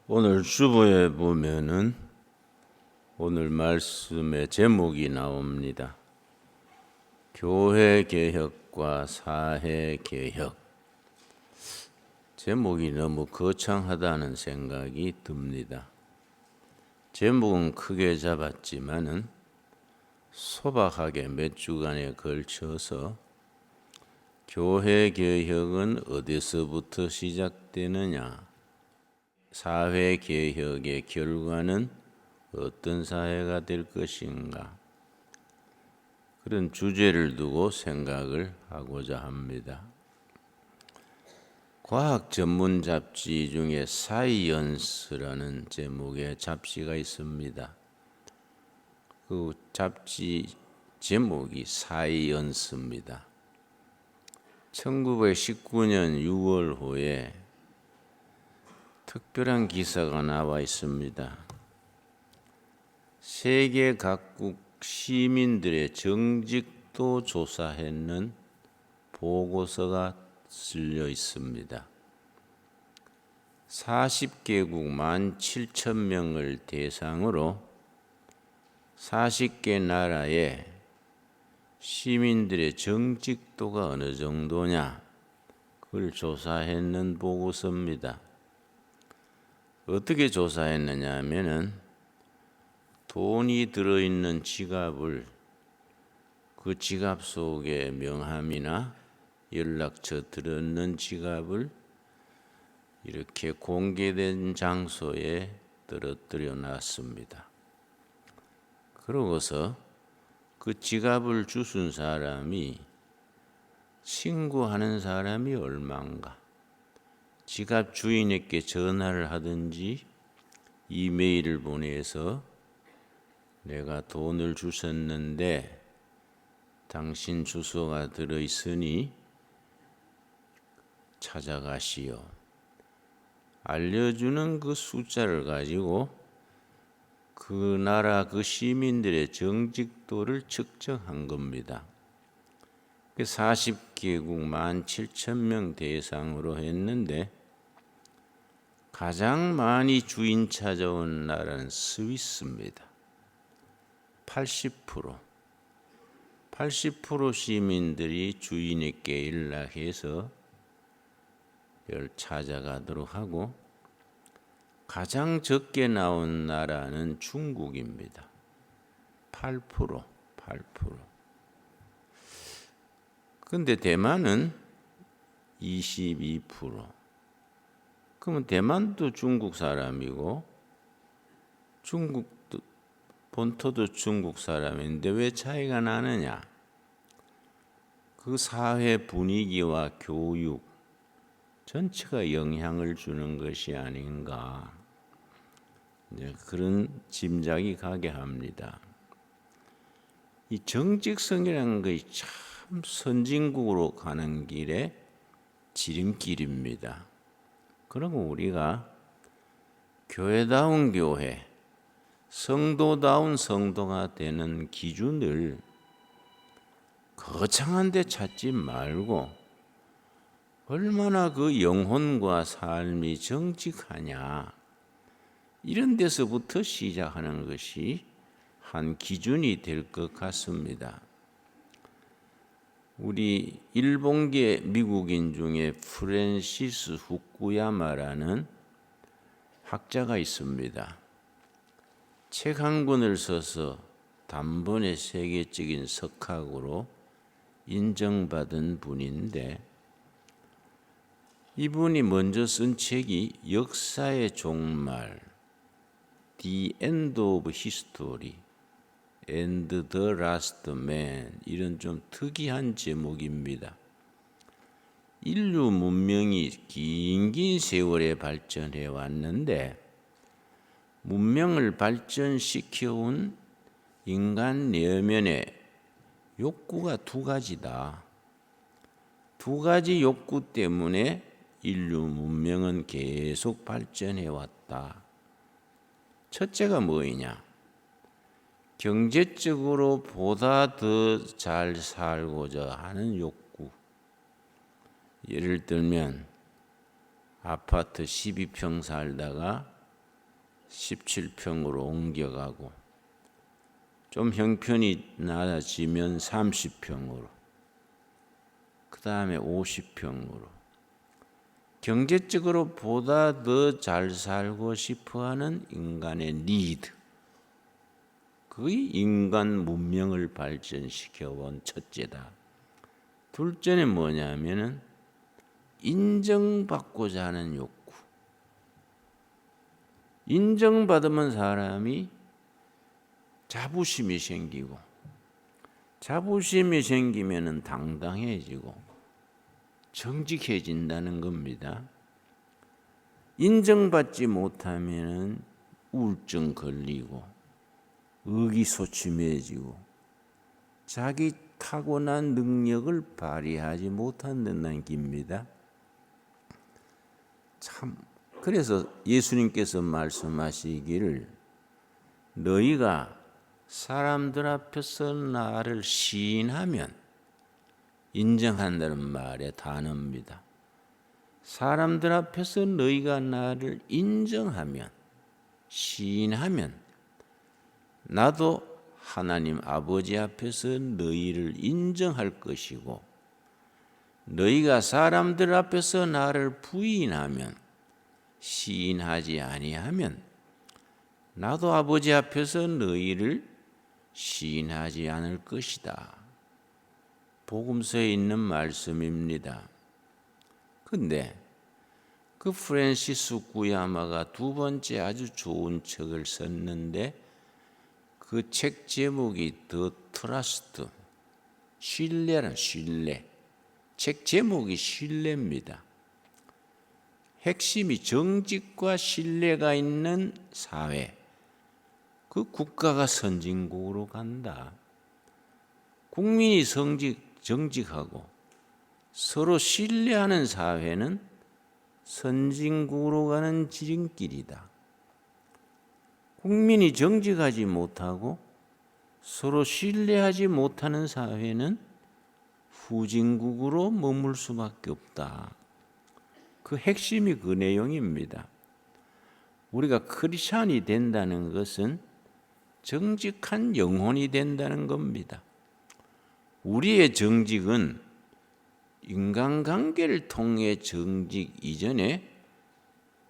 오늘 주보에 보면은 오늘 말씀의 제목이 나옵니다. 교회 개혁과 사회 개혁. 제목이 너무 거창하다는 생각이 듭니다. 제목은 크게 잡았지만은 소박하게 몇 주간에 걸쳐서 교회 개혁은 어디서부터 시작되느냐? 사회 개혁의 결과는 어떤 사회가 될 것인가? 그런 주제를 두고 생각을 하고자 합니다. 과학 전문 잡지 중에 사이언스라는 제목의 잡지가 있습니다. 그 잡지 제목이 사이언스입니다. 1919년 6월호에 특별한 기사가 나와 있습니다. 세계 각국 시민들의 정직도 조사했는 보고서가 실려 있습니다. 40개국 17,000명을 대상으로 40개 나라의 시민들의 정직도가 어느 정도냐, 그걸 조사했는 보고서입니다. 어떻게 조사했느냐 하면은 돈이 들어있는 지갑을 그 지갑 속에 명함이나 연락처 들어있는 지갑을 이렇게 공개된 장소에 떨어뜨려 놨습니다. 그러고서 그 지갑을 주순 사람이 신고하는 사람이 얼마인가? 지갑 주인에게 전화를 하든지 이메일을 보내서 내가 돈을 주셨는데 당신 주소가 들어있으니 찾아가시오. 알려주는 그 숫자를 가지고 그 나라 그 시민들의 정직도를 측정한 겁니다. 40개국 17,000명 대상으로 했는데 가장 많이 주인 찾아온 나라는 스위스입니다. 80% 시민들이 주인에게 연락해서 찾아가도록 하고, 가장 적게 나온 나라는 중국입니다. 8%. 근데 대만은 22%. 그러면 대만도 중국 사람이고 중국도 본토도 중국 사람인데 왜 차이가 나느냐? 그 사회 분위기와 교육 전체가 영향을 주는 것이 아닌가, 그런 짐작이 가게 합니다. 이 정직성이라는 것이 참 선진국으로 가는 길에 지름길입니다. 그리고 우리가 교회다운 교회, 성도다운 성도가 되는 기준을 거창한 데 찾지 말고 얼마나 그 영혼과 삶이 정직하냐, 이런 데서부터 시작하는 것이 한 기준이 될 것 같습니다. 우리 일본계 미국인 중에 프랜시스 후쿠야마라는 학자가 있습니다. 책 한 권을 써서 단번에 세계적인 석학으로 인정받은 분인데, 이분이 먼저 쓴 책이 역사의 종말, The End of History and the Last Man, 이런 좀 특이한 제목입니다. 인류 문명이 긴 세월에 발전해 왔는데 문명을 발전시켜온 인간 내면의 욕구가 두 가지다. 두 가지 욕구 때문에 인류 문명은 계속 발전해 왔다. 첫째가 뭐이냐? 경제적으로 보다 더 잘 살고자 하는 욕구. 예를 들면 아파트 12평 살다가 17평으로 옮겨가고 좀 형편이 나아지면 30평으로 그 다음에 50평으로 경제적으로 보다 더 잘 살고 싶어하는 인간의 니드, 그게 인간 문명을 발전시켜온 첫째다. 둘째는 뭐냐면은 인정받고자 하는 욕구. 인정받으면 사람이 자부심이 생기고, 자부심이 생기면은 당당해지고 정직해진다는 겁니다. 인정받지 못하면은 우울증 걸리고 의기소침해지고 자기 타고난 능력을 발휘하지 못한다는 겁니다. 참, 그래서 예수님께서 말씀하시기를 너희가 사람들 앞에서 나를 시인하면, 인정한다는 말의 단어입니다. 사람들 앞에서 너희가 나를 인정하면, 시인하면 나도 하나님 아버지 앞에서 너희를 인정할 것이고, 너희가 사람들 앞에서 나를 부인하면, 시인하지 아니하면 나도 아버지 앞에서 너희를 시인하지 않을 것이다. 복음서에 있는 말씀입니다. 근데 그 프랜시스 구야마가 두 번째 아주 좋은 책을 썼는데 그 책 제목이 더 트러스트, 신뢰란 신뢰. 책 제목이 신뢰입니다. 핵심이 정직과 신뢰가 있는 사회, 그 국가가 선진국으로 간다. 국민이 정직하고 서로 신뢰하는 사회는 선진국으로 가는 지름길이다. 국민이 정직하지 못하고 서로 신뢰하지 못하는 사회는 후진국으로 머물 수밖에 없다. 그 핵심이 그 내용입니다. 우리가 크리스찬이 된다는 것은 정직한 영혼이 된다는 겁니다. 우리의 정직은 인간관계를 통해 정직 이전에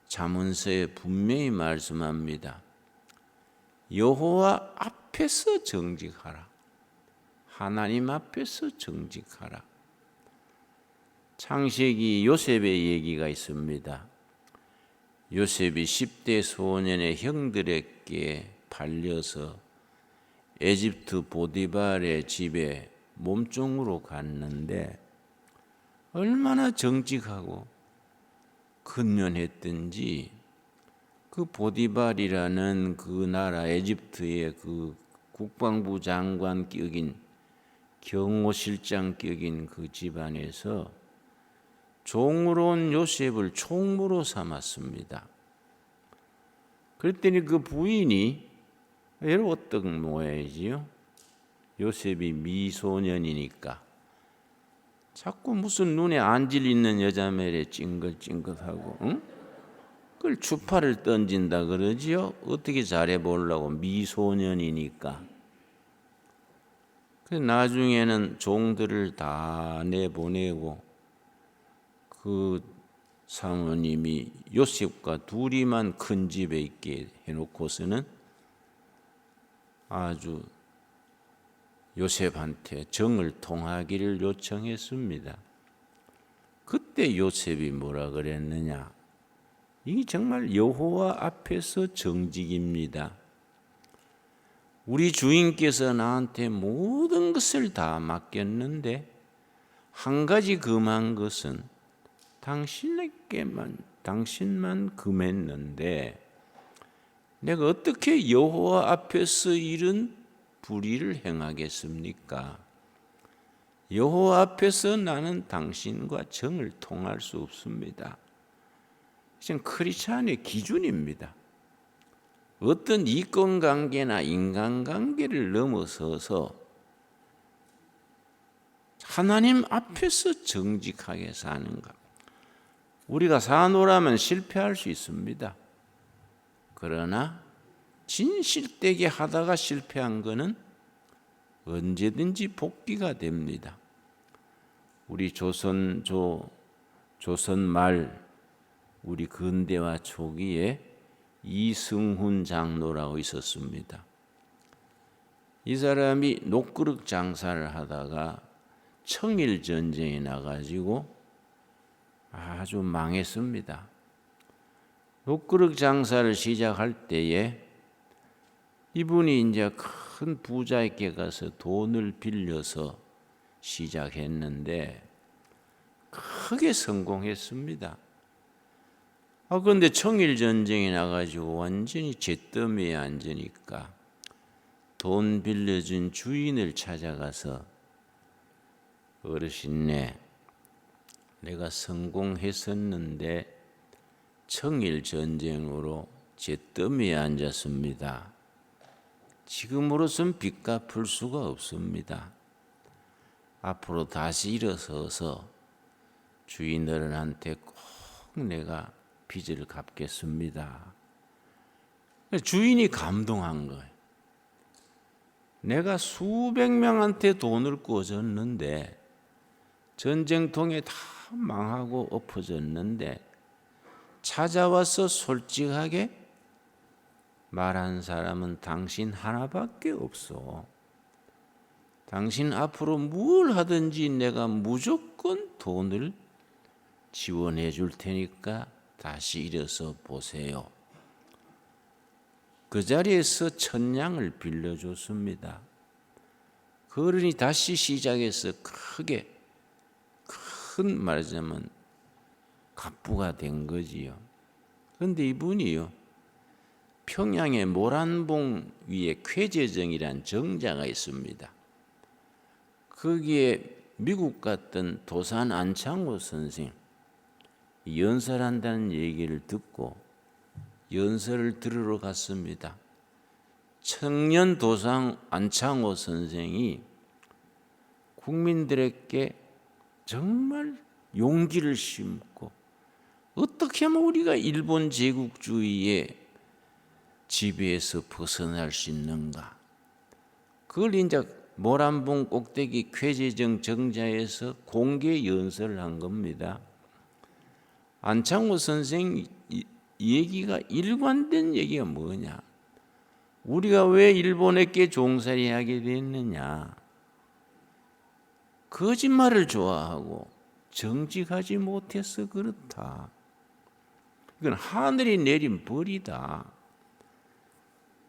잠언서에 분명히 말씀합니다. 여호와 앞에서 정직하라. 하나님 앞에서 정직하라. 창세기 요셉의 얘기가 있습니다. 요셉이 10대 소년의 형들에게 팔려서 에집트 보디발의 집에 몸종으로 갔는데 얼마나 정직하고 근면했든지 그 보디발이라는 그 나라 에집트의 그 국방부 장관 격인 경호실장 격인 그 집안에서 종으로 온 요셉을 총무로 삼았습니다. 그랬더니 그 부인이 외로웠던 모양이지요. 요셉이 미소년이니까 자꾸 무슨 눈에 안질 있는 여자 매래 찡긋찡긋하고, 응? 그걸 추파를 던진다 그러지요. 어떻게 잘해보려고, 미소년이니까. 그래서 나중에는 종들을 다 내보내고 그 사모님이 요셉과 둘이만 큰 집에 있게 해놓고서는 아주 요셉한테 정을 통하기를 요청했습니다. 그때 요셉이 뭐라 그랬느냐? 이게 정말 여호와 앞에서 정직입니다. 우리 주인께서 나한테 모든 것을 다 맡겼는데 한 가지 금한 것은 당신만 금했는데 내가 어떻게 여호와 앞에서 이런 불의를 행하겠습니까? 여호와 앞에서 나는 당신과 정을 통할 수 없습니다. 이건 크리스찬의 기준입니다. 어떤 이권관계나 인간관계를 넘어서서 하나님 앞에서 정직하게 사는 것. 우리가 사노라면 실패할 수 있습니다. 그러나 진실되게 하다가 실패한 거는 언제든지 복귀가 됩니다. 우리 조선 말 우리 근대화 초기에 이승훈 장로라고 있었습니다. 이 사람이 녹그릇 장사를 하다가 청일 전쟁에 나가지고 아주 망했습니다. 녹그릇 장사를 시작할 때에 이분이 이제 큰 부자에게 가서 돈을 빌려서 시작했는데 크게 성공했습니다. 그런데 청일 전쟁에 나가지고 완전히 잿더미에 앉으니까 돈 빌려준 주인을 찾아가서 어르신네, 내가 성공했었는데 청일 전쟁으로 잿더미에 앉았습니다. 지금으로선 빚 갚을 수가 없습니다. 앞으로 다시 일어서서 주인 어른한테 꼭 내가 빚을 갚겠습니다. 주인이 감동한 거예요. 내가 수백 명한테 돈을 꿔줬는데 전쟁통에 다 망하고 엎어졌는데 찾아와서 솔직하게 말한 사람은 당신 하나밖에 없어. 당신 앞으로 뭘 하든지 내가 무조건 돈을 지원해 줄 테니까 다시 일어서 보세요. 그 자리에서 1,000냥을 빌려줬습니다. 그 어른이 다시 시작해서 크게 큰 말하자면 갑부가 된 거지요. 그런데 이분이요, 평양의 모란봉 위에 쾌재정이란 정자가 있습니다. 거기에 미국 갔던 도산 안창호 선생 연설한다는 얘기를 듣고 연설을 들으러 갔습니다. 청년 도산 안창호 선생이 국민들에게 정말 용기를 심고 어떻게 하면 우리가 일본 제국주의의 지배에서 벗어날 수 있는가, 그걸 이제 모란봉 꼭대기 쾌재정 정자에서 공개 연설을 한 겁니다. 안창호 선생 얘기가 일관된 얘기가 뭐냐, 우리가 왜 일본에게 종살이 하게 됐느냐, 거짓말을 좋아하고 정직하지 못해서 그렇다. 이건 하늘이 내린 벌이다.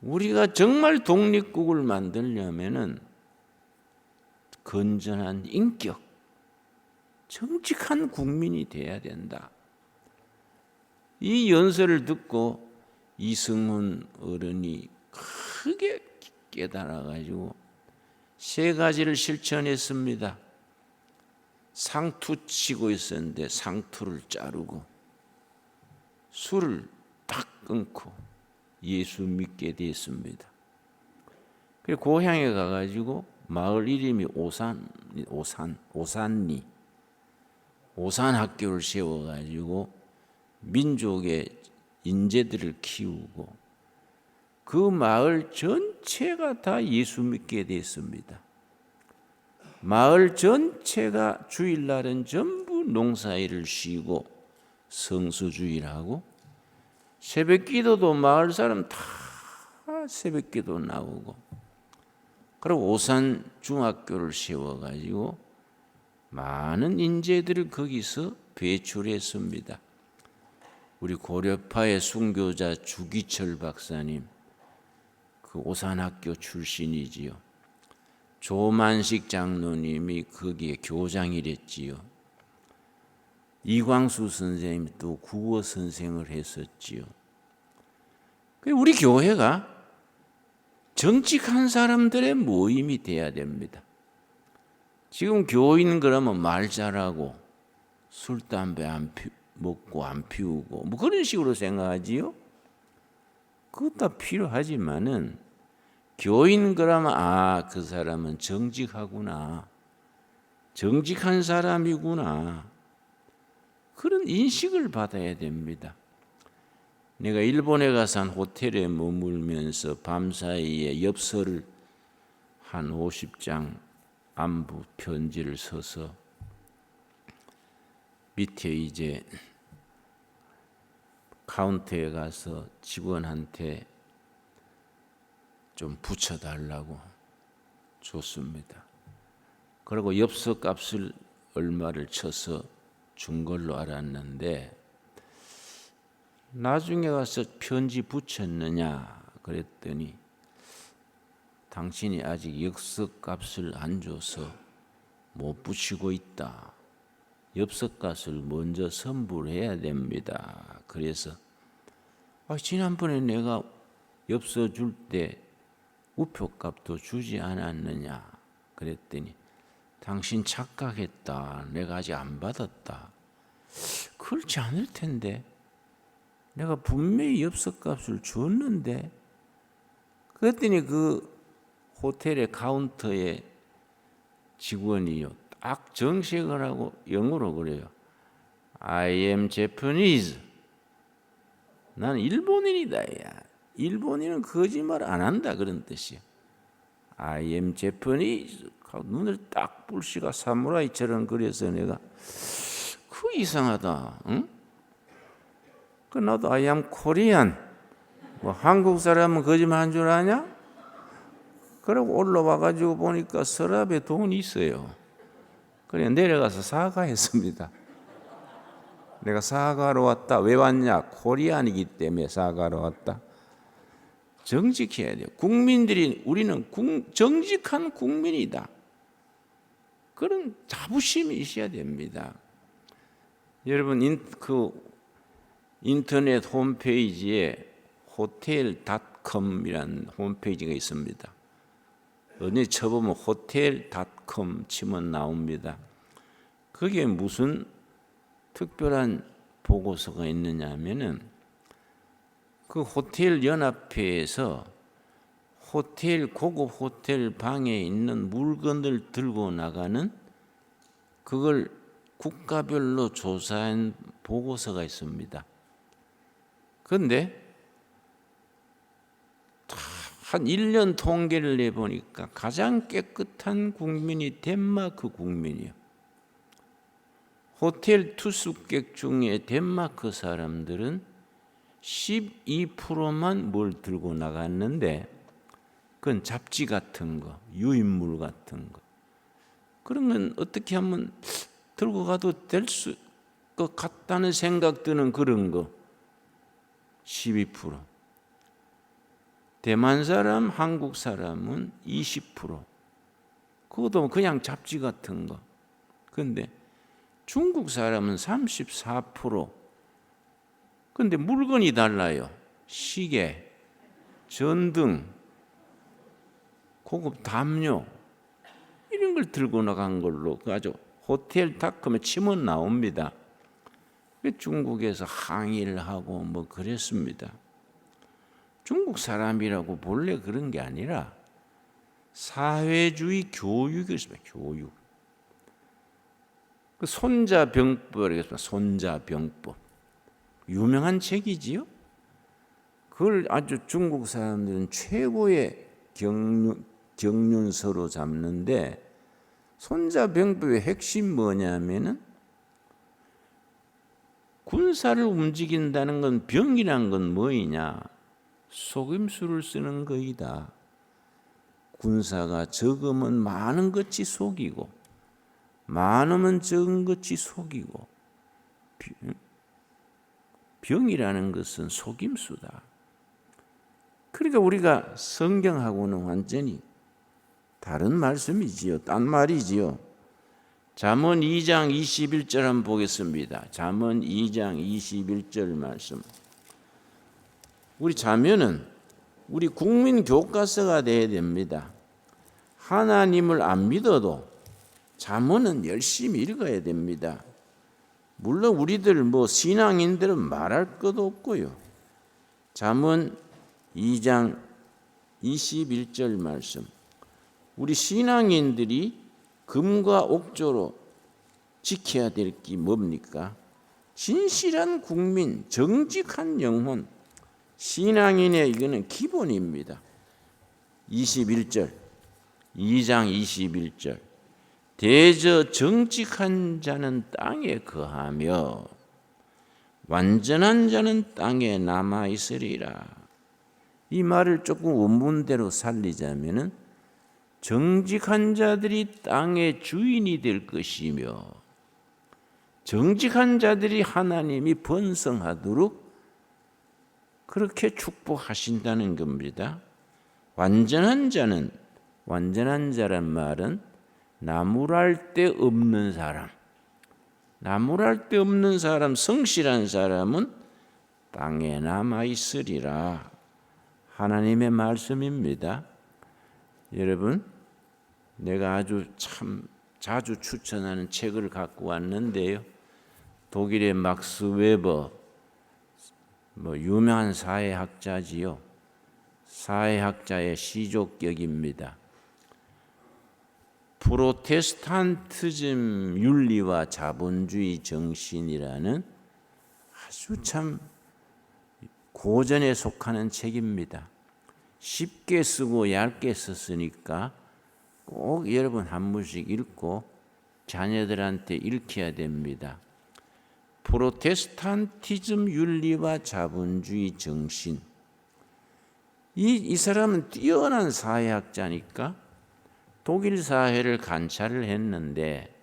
우리가 정말 독립국을 만들려면은 건전한 인격, 정직한 국민이 돼야 된다. 이 연설을 듣고 이승훈 어른이 크게 깨달아가지고 3가지를 실천했습니다. 상투 치고 있었는데 상투를 자르고 술을 딱 끊고 예수 믿게 됐습니다. 그리고 고향에 가가지고 마을 이름이 오산리 오산학교를 세워가지고 민족의 인재들을 키우고 그 마을 전체가 다 예수 믿게 됐습니다. 마을 전체가 주일날은 전부 농사일을 쉬고 성수주일하고 새벽기도도 마을 사람 다 새벽기도 나오고, 그리고 오산 중학교를 세워가지고 많은 인재들을 거기서 배출했습니다. 우리 고려파의 순교자 주기철 박사님, 그 오산학교 출신이지요. 조만식 장로님이 거기에 교장이랬지요. 이광수 선생님이 또 국어 선생을 했었지요. 우리 교회가 정직한 사람들의 모임이 돼야 됩니다. 지금 교인 그러면 말 잘하고 술, 담배 안 먹고 안 피우고 뭐 그런 식으로 생각하지요. 그것 다 필요하지만은 교인 그러면 그 사람은 정직하구나, 정직한 사람이구나, 그런 인식을 받아야 됩니다. 내가 일본에 가서 한 호텔에 머물면서 밤사이에 엽서를 한 50장 안부 편지를 써서 밑에 이제 카운터에 가서 직원한테 좀 붙여달라고 줬습니다. 그리고 엽서 값을 얼마를 쳐서 준 걸로 알았는데 나중에 가서 편지 붙였느냐 그랬더니 당신이 아직 엽서 값을 안 줘서 못 붙이고 있다. 엽서 값을 먼저 선불해야 됩니다. 그래서 지난번에 내가 엽서 줄 때 우표값도 주지 않았느냐 그랬더니 당신 착각했다. 내가 아직 안 받았다. 그렇지 않을 텐데 내가 분명히 엽서값을 줬는데 그랬더니 그 호텔의 카운터에 직원이요 딱 정색을 하고 영어로 그래요. I am Japanese. 나는 일본인이다. 야. 일본인은 거짓말 안 한다 그런 뜻이야. I am Japanese. 눈을 딱 불씨가 사무라이처럼 그려서 내가 그 이상하다. 응? 그 나도 I am Korean. 뭐 한국 사람은 거짓말 한 줄 아냐? 그러고 올라와가지고 보니까 서랍에 돈이 있어요. 그래 내려가서 사과했습니다. 내가 사과하러 왔다. 왜 왔냐? 코리안이기 때문에 사과하러 왔다. 정직해야 돼요. 국민들이 우리는 정직한 국민이다. 그런 자부심이 있어야 됩니다. 여러분 인터넷 홈페이지에 hotel.com이라는 홈페이지가 있습니다. 어디 쳐보면 hotel.com 치면 나옵니다. 거기에 무슨 특별한 보고서가 있느냐 하면은 그 호텔 연합회에서 고급 호텔 방에 있는 물건을 들고 나가는 그걸 국가별로 조사한 보고서가 있습니다. 그런데 한 1년 통계를 내보니까 가장 깨끗한 국민이 덴마크 국민이에요. 호텔 투숙객 중에 덴마크 사람들은 12%만 뭘 들고 나갔는데 그건 잡지 같은 거, 유인물 같은 거. 그런 건 어떻게 하면 들고 가도 될 것 같다는 생각 드는 그런 거 12%. 대만 사람, 한국 사람은 20%. 그것도 그냥 잡지 같은 거. 그런데 중국 사람은 34%. 그런데 물건이 달라요. 시계, 전등, 고급 담요 이런 걸 들고 나간 걸로 아주 호텔닷컴에 치면 나옵니다. 중국에서 항의를 하고 뭐 그랬습니다. 중국 사람이라고 본래 그런 게 아니라 사회주의 교육이었습니다. 교육. 그 손자병법이라고 손자병법. 유명한 책이지요. 그걸 아주 중국 사람들은 최고의 경륜서로 잡는데 손자병법의 핵심 뭐냐면은 군사를 움직인다는 건 병이란 건 뭐이냐? 속임수를 쓰는 거이다. 군사가 적으면 많은 것이 속이고 많으면 적은 것이 속이고 병이라는 것은 속임수다. 그러니까 우리가 성경하고는 완전히 다른 말씀이지요. 딴 말이지요. 잠언 2장 21절 한번 보겠습니다. 잠언 2장 21절 말씀. 우리 자면은 우리 국민 교과서가 돼야 됩니다. 하나님을 안 믿어도 잠언은 열심히 읽어야 됩니다. 물론 우리들 신앙인들은 말할 것도 없고요. 잠언 2장 21절 말씀. 우리 신앙인들이 금과 옥조로 지켜야 될 게 뭡니까? 진실한 국민, 정직한 영혼, 신앙인의 이거는 기본입니다. 21절, 2장 21절. 대저 정직한 자는 땅에 거하며 완전한 자는 땅에 남아 있으리라. 이 말을 조금 원문대로 살리자면은 정직한 자들이 땅의 주인이 될 것이며 정직한 자들이 하나님이 번성하도록 그렇게 축복하신다는 겁니다. 완전한 자는, 완전한 자란 말은 나무랄 데 없는 사람, 나무랄 데 없는 사람, 성실한 사람은 땅에 남아 있으리라. 하나님의 말씀입니다. 여러분, 내가 아주 참 자주 추천하는 책을 갖고 왔는데요. 독일의 막스 웨버, 유명한 사회학자지요. 사회학자의 시족격입니다. 프로테스탄티즘 윤리와 자본주의 정신이라는 아주 참 고전에 속하는 책입니다. 쉽게 쓰고 얇게 썼으니까 꼭 여러분 한 번씩 읽고 자녀들한테 읽혀야 됩니다. 프로테스탄티즘 윤리와 자본주의 정신. 이 사람은 뛰어난 사회학자니까 독일 사회를 관찰을 했는데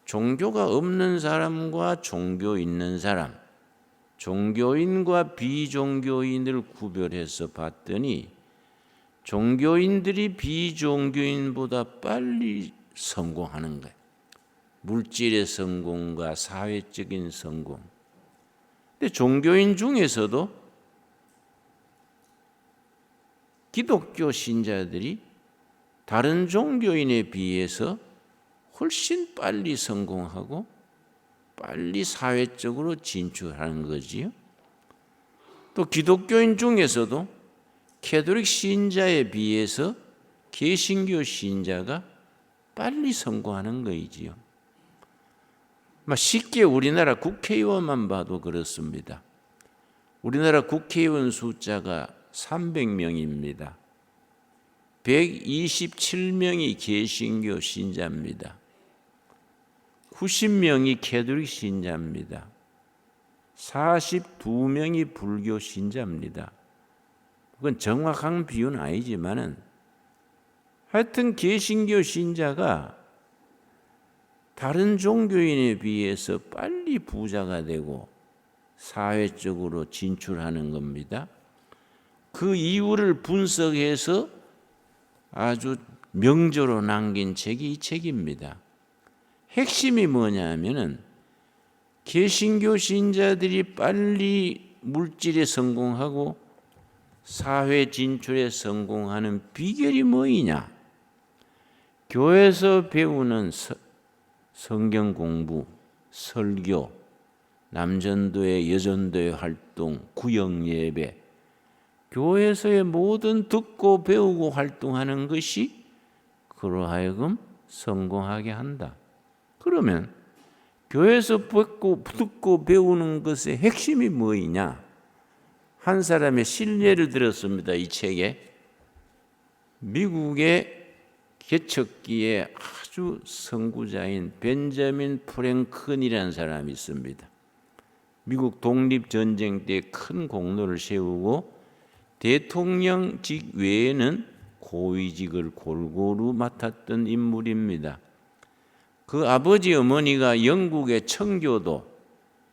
종교가 없는 사람과 종교 있는 사람, 종교인과 비종교인을 구별해서 봤더니 종교인들이 비종교인보다 빨리 성공하는 거예요. 물질의 성공과 사회적인 성공. 근데 종교인 중에서도 기독교 신자들이 다른 종교인에 비해서 훨씬 빨리 성공하고 빨리 사회적으로 진출하는 거지요. 또 기독교인 중에서도 캐톨릭 신자에 비해서 개신교 신자가 빨리 성공하는 거이지요. 쉽게 우리나라 국회의원만 봐도 그렇습니다. 우리나라 국회의원 숫자가 300명입니다. 127명이 개신교 신자입니다. 90명이 캐톨릭 신자입니다. 42명이 불교 신자입니다. 그건 정확한 비유는 아니지만은 하여튼 개신교 신자가 다른 종교인에 비해서 빨리 부자가 되고 사회적으로 진출하는 겁니다. 그 이유를 분석해서 아주 명저로 남긴 책이 이 책입니다. 핵심이 뭐냐면은 개신교 신자들이 빨리 물질에 성공하고 사회 진출에 성공하는 비결이 뭐이냐? 교회에서 배우는 성경 공부, 설교, 남전도회, 여전도회 활동, 구역 예배, 교회에서의 모든 듣고 배우고 활동하는 것이 그로 하여금 성공하게 한다. 그러면 교회에서 듣고 배우는 것의 핵심이 뭐이냐? 한 사람의 실례를 들었습니다. 이 책에. 미국의 개척기에 아주 선구자인 벤자민 프랭클이라는 사람이 있습니다. 미국 독립전쟁 때 큰 공로를 세우고 대통령직 외에는 고위직을 골고루 맡았던 인물입니다. 그 아버지 어머니가 영국의 청교도,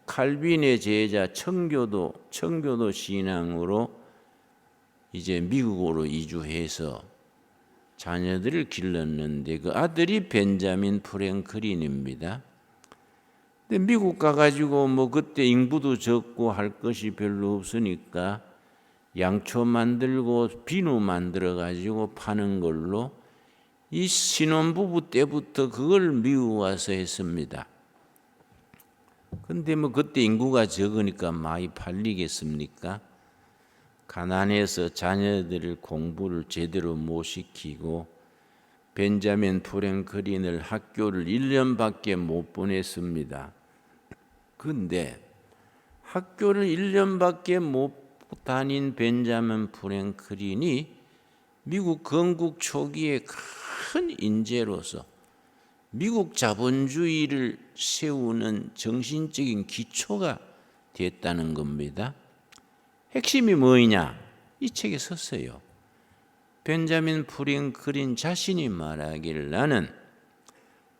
칼빈의 제자 청교도 신앙으로 이제 미국으로 이주해서 자녀들을 길렀는데 그 아들이 벤자민 프랭클린입니다. 근데 미국 가가지고 그때 인구도 적고 할 것이 별로 없으니까 양초 만들고 비누 만들어가지고 파는 걸로 이 신혼부부 때부터 그걸 미워와서 했습니다. 근데 그때 인구가 적으니까 많이 팔리겠습니까? 가난해서 자녀들을 공부를 제대로 못 시키고 벤자민 프랭클린을 학교를 1년밖에 못 보냈습니다. 근데 학교를 1년밖에 못 단인 벤자민 프랭클린이 미국 건국 초기의 큰 인재로서 미국 자본주의를 세우는 정신적인 기초가 됐다는 겁니다. 핵심이 뭐냐? 이 책에 썼어요. 벤자민 프랭클린 자신이 말하기를 나는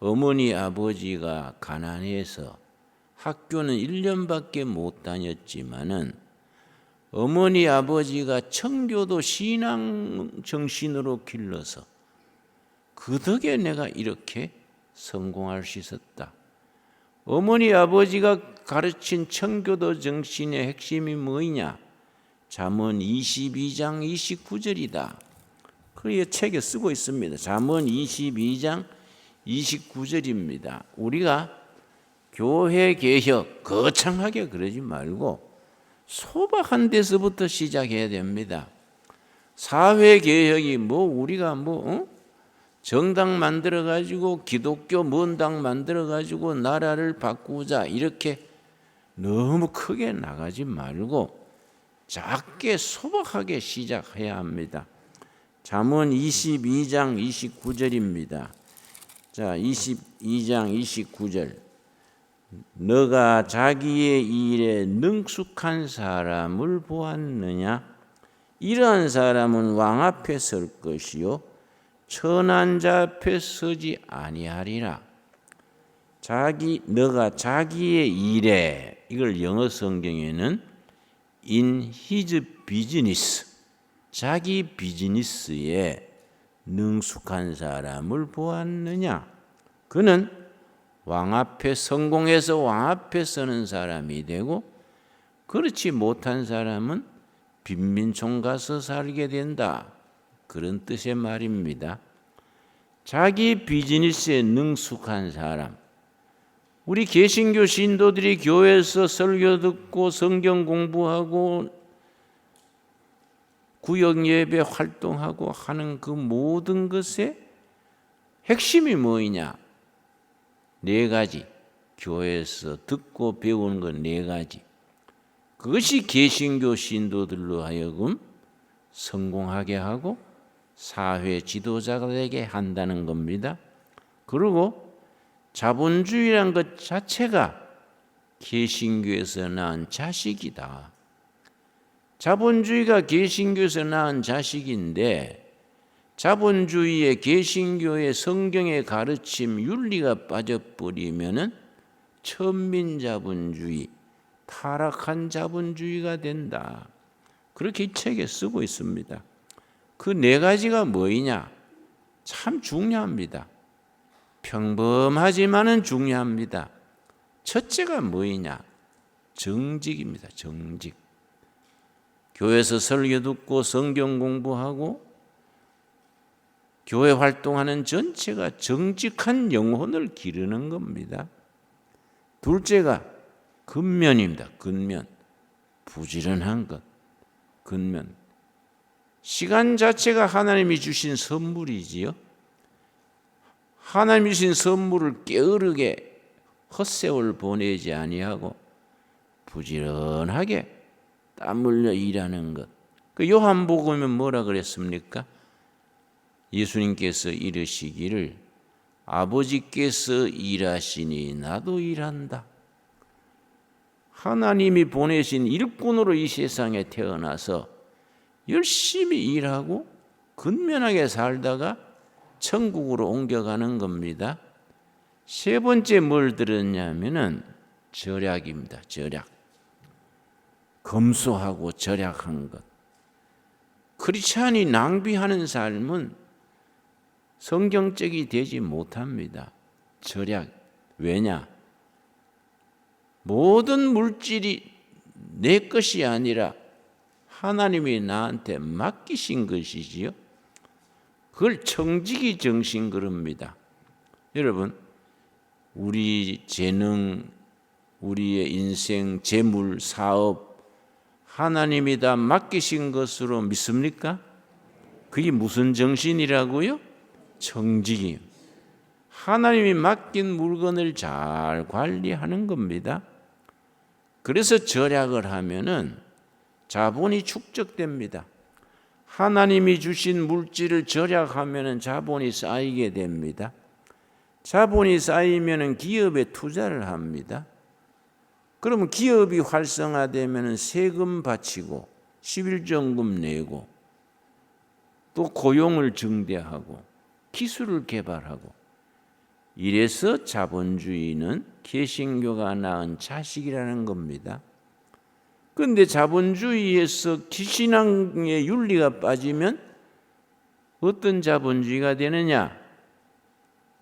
어머니 아버지가 가난해서 학교는 1년밖에 못 다녔지만은 어머니 아버지가 청교도 신앙 정신으로 길러서 그 덕에 내가 이렇게 성공할 수 있었다. 어머니 아버지가 가르친 청교도 정신의 핵심이 뭐냐? 잠언 22장 29절이다. 그 책에 쓰고 있습니다. 잠언 22장 29절입니다. 우리가 교회 개혁 거창하게 그러지 말고 소박한 데서부터 시작해야 됩니다. 사회 개혁이 우리가 정당 만들어 가지고 기독교 문당 만들어 가지고 나라를 바꾸자 이렇게 너무 크게 나가지 말고 작게 소박하게 시작해야 합니다. 잠언 22장 29절입니다. 자, 22장 29절. 너가 자기의 일에 능숙한 사람을 보았느냐? 이러한 사람은 왕 앞에 설 것이요 천한 자 앞에 서지 아니하리라. 너가 자기의 일에, 이걸 영어 성경에는 in his business, 자기 비즈니스에 능숙한 사람을 보았느냐? 그는 왕 앞에 성공해서 왕 앞에 서는 사람이 되고 그렇지 못한 사람은 빈민촌 가서 살게 된다. 그런 뜻의 말입니다. 자기 비즈니스에 능숙한 사람. 우리 개신교 신도들이 교회에서 설교 듣고 성경 공부하고 구역 예배 활동하고 하는 그 모든 것의 핵심이 뭐냐? 4가지. 교회에서 듣고 배우는 건 4가지. 그것이 개신교 신도들로 하여금 성공하게 하고 사회 지도자가 되게 한다는 겁니다. 그리고 자본주의란 것 자체가 개신교에서 낳은 자식이다. 자본주의가 개신교에서 낳은 자식인데 자본주의의 개신교의 성경의 가르침 윤리가 빠져버리면은 천민자본주의, 타락한 자본주의가 된다. 그렇게 이 책에 쓰고 있습니다. 그 4가지가 뭐이냐? 참 중요합니다. 평범하지만은 중요합니다. 첫째가 뭐이냐? 정직입니다. 정직. 교회에서 설교 듣고 성경 공부하고 교회 활동하는 전체가 정직한 영혼을 기르는 겁니다. 둘째가 근면입니다. 근면. 부지런한 것. 근면. 시간 자체가 하나님이 주신 선물이지요. 하나님이 주신 선물을 게으르게 헛세월 보내지 아니하고 부지런하게 땀 흘려 일하는 것. 그 요한복음에 뭐라 그랬습니까? 예수님께서 이르시기를 아버지께서 일하시니 나도 일한다. 하나님이 보내신 일꾼으로 이 세상에 태어나서 열심히 일하고 근면하게 살다가 천국으로 옮겨가는 겁니다. 3번째 뭘 들었냐면은 절약입니다. 절약. 검소하고 절약한 것. 크리스찬이 낭비하는 삶은 성경적이 되지 못합니다. 절약. 왜냐? 모든 물질이 내 것이 아니라 하나님이 나한테 맡기신 것이지요. 그걸 청지기 정신 그럽니다. 여러분, 우리 재능, 우리의 인생, 재물, 사업 하나님이 다 맡기신 것으로 믿습니까? 그게 무슨 정신이라고요? 청지기. 하나님이 맡긴 물건을 잘 관리하는 겁니다. 그래서 절약을 하면은 자본이 축적됩니다. 하나님이 주신 물질을 절약하면 자본이 쌓이게 됩니다. 자본이 쌓이면 기업에 투자를 합니다. 그러면 기업이 활성화되면 세금 바치고 11조금 내고 또 고용을 증대하고 기술을 개발하고, 이래서 자본주의는 개신교가 낳은 자식이라는 겁니다. 그런데 자본주의에서 신앙의 윤리가 빠지면 어떤 자본주의가 되느냐?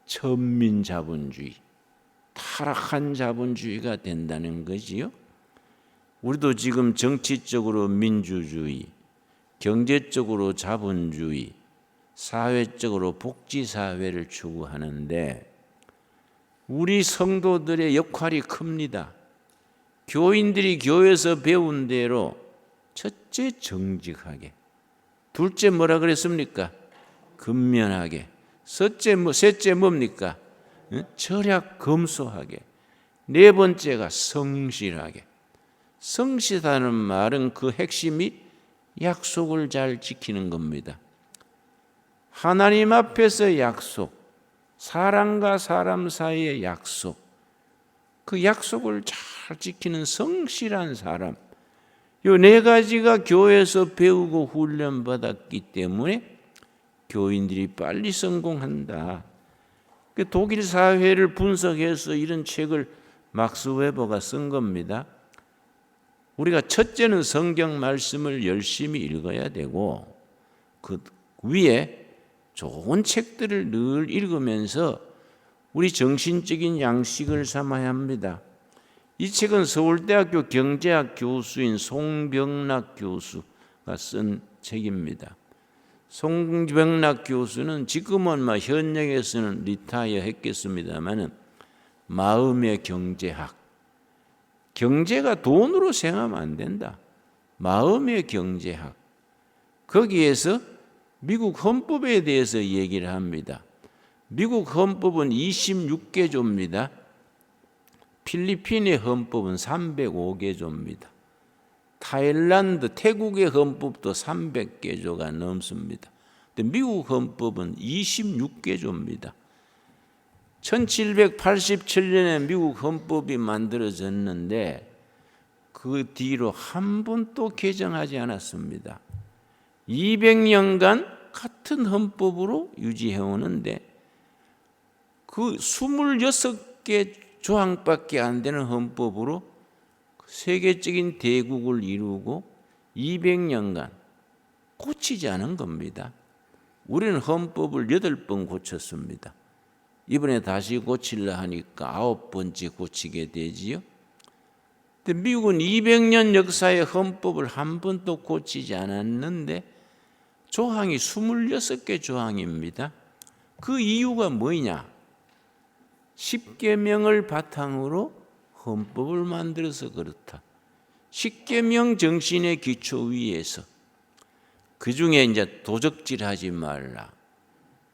천민자본주의, 타락한 자본주의가 된다는 거지요. 우리도 지금 정치적으로 민주주의, 경제적으로 자본주의, 사회적으로 복지사회를 추구하는데 우리 성도들의 역할이 큽니다. 교인들이 교회에서 배운 대로 첫째 정직하게, 둘째 뭐라 그랬습니까? 근면하게, 셋째 뭡니까? 절약 검소하게, 네 번째가 성실하게. 성실하다는 말은 그 핵심이 약속을 잘 지키는 겁니다. 하나님 앞에서 약속, 사람과 사람 사이의 약속, 그 약속을 잘 지키는 성실한 사람, 이 네 가지가 교회에서 배우고 훈련받았기 때문에 교인들이 빨리 성공한다. 독일 사회를 분석해서 이런 책을 막스 웨버가 쓴 겁니다. 우리가 첫째는 성경 말씀을 열심히 읽어야 되고, 그 위에 좋은 책들을 늘 읽으면서 우리 정신적인 양식을 삼아야 합니다. 이 책은 서울대학교 경제학 교수인 송병락 교수가 쓴 책입니다. 송병락 교수는 지금은 현역에서는 리타이어 했겠습니다만 마음의 경제학, 경제가 돈으로 생각하면 안 된다. 마음의 경제학, 거기에서 미국 헌법에 대해서 얘기를 합니다. 미국 헌법은 26개조입니다. 필리핀의 헌법은 305개조입니다. 타일란드, 태국의 헌법도 300개조가 넘습니다. 근데 미국 헌법은 26개조입니다. 1787년에 미국 헌법이 만들어졌는데 그 뒤로 한 번도 개정하지 않았습니다. 200년간 같은 헌법으로 유지해 오는데 그 26개 조항밖에 안 되는 헌법으로 세계적인 대국을 이루고 200년간 고치지 않은 겁니다. 우리는 헌법을 8번 고쳤습니다. 이번에 다시 고치려 하니까 9번째 고치게 되지요. 근데 미국은 200년 역사의 헌법을 한 번도 고치지 않았는데 조항이 26개 조항입니다. 그 이유가 뭐냐? 10계명을 바탕으로 헌법을 만들어서 그렇다. 10계명 정신의 기초 위에서 그 중에 이제 도적질하지 말라.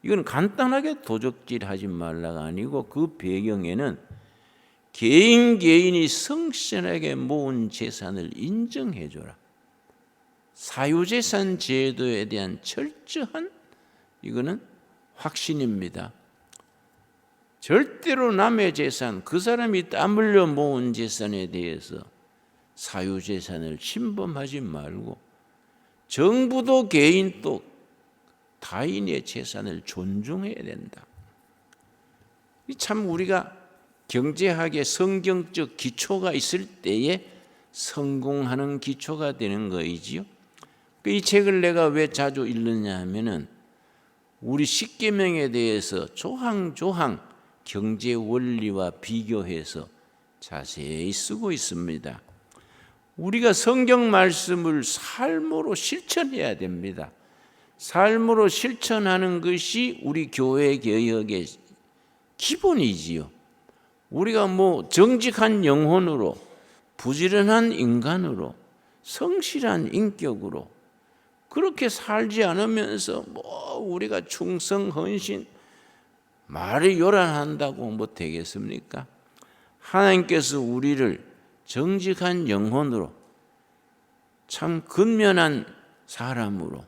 이건 간단하게 도적질하지 말라가 아니고 그 배경에는 개인이 성실하게 모은 재산을 인정해줘라. 사유재산 제도에 대한 철저한 이거는 확신입니다. 절대로 남의 재산, 그 사람이 땀 흘려 모은 재산에 대해서 사유재산을 침범하지 말고 정부도 개인도 타인의 재산을 존중해야 된다. 참 우리가 경제학의 성경적 기초가 있을 때에 성공하는 기초가 되는 거이지요. 이 책을 내가 왜 자주 읽느냐 하면은 우리 10계명에 대해서 조항조항 경제 원리와 비교해서 자세히 쓰고 있습니다. 우리가 성경 말씀을 삶으로 실천해야 됩니다. 삶으로 실천하는 것이 우리 교회 개혁의 기본이지요. 우리가 정직한 영혼으로, 부지런한 인간으로, 성실한 인격으로 그렇게 살지 않으면서 우리가 충성, 헌신, 말을 요란한다고 되겠습니까? 하나님께서 우리를 정직한 영혼으로 참 근면한 사람으로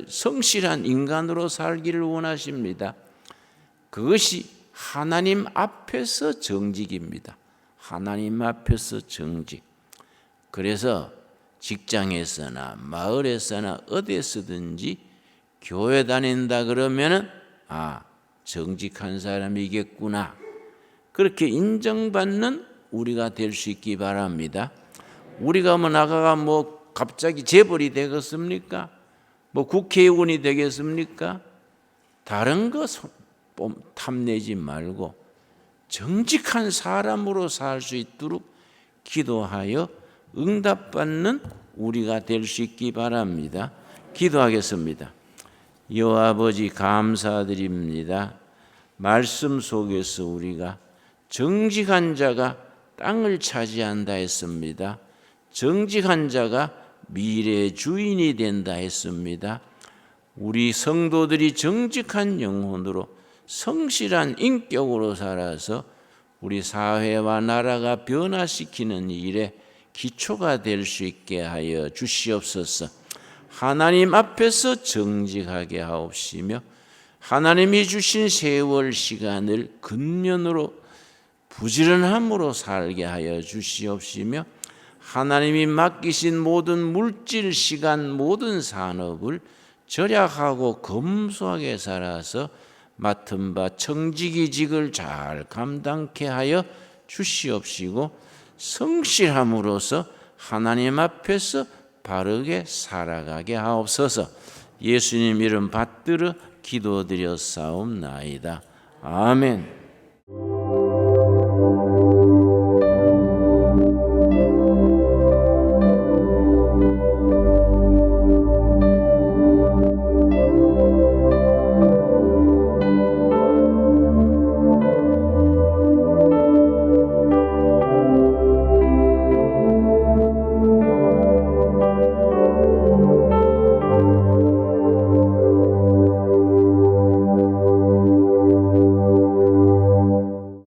성실한 인간으로 살기를 원하십니다. 그것이 하나님 앞에서 정직입니다. 하나님 앞에서 정직. 그래서 직장에서나 마을에서나 어디에서든지 교회 다닌다 그러면은 정직한 사람이겠구나. 그렇게 인정받는 우리가 될 수 있기 바랍니다. 우리가 나가가 갑자기 재벌이 되겠습니까? 국회의원이 되겠습니까? 다른 거 탐내지 말고 정직한 사람으로 살 수 있도록 기도하여 응답받는 우리가 될 수 있기 바랍니다. 기도하겠습니다. 여호와 아버지 감사드립니다. 말씀 속에서 우리가 정직한 자가 땅을 차지한다 했습니다. 정직한 자가 미래의 주인이 된다 했습니다. 우리 성도들이 정직한 영혼으로 성실한 인격으로 살아서 우리 사회와 나라가 변화시키는 일에 기초가 될 수 있게 하여 주시옵소서. 하나님 앞에서 정직하게 하옵시며 하나님이 주신 세월 시간을 근면으로 부지런함으로 살게 하여 주시옵시며 하나님이 맡기신 모든 물질, 시간, 모든 산업을 절약하고 검소하게 살아서 맡은 바 청지기직을 잘 감당케 하여 주시옵시고 성실함으로써 하나님 앞에서 바르게 살아가게 하옵소서. 예수님 이름 받들어 기도드렸사옵나이다. 아멘.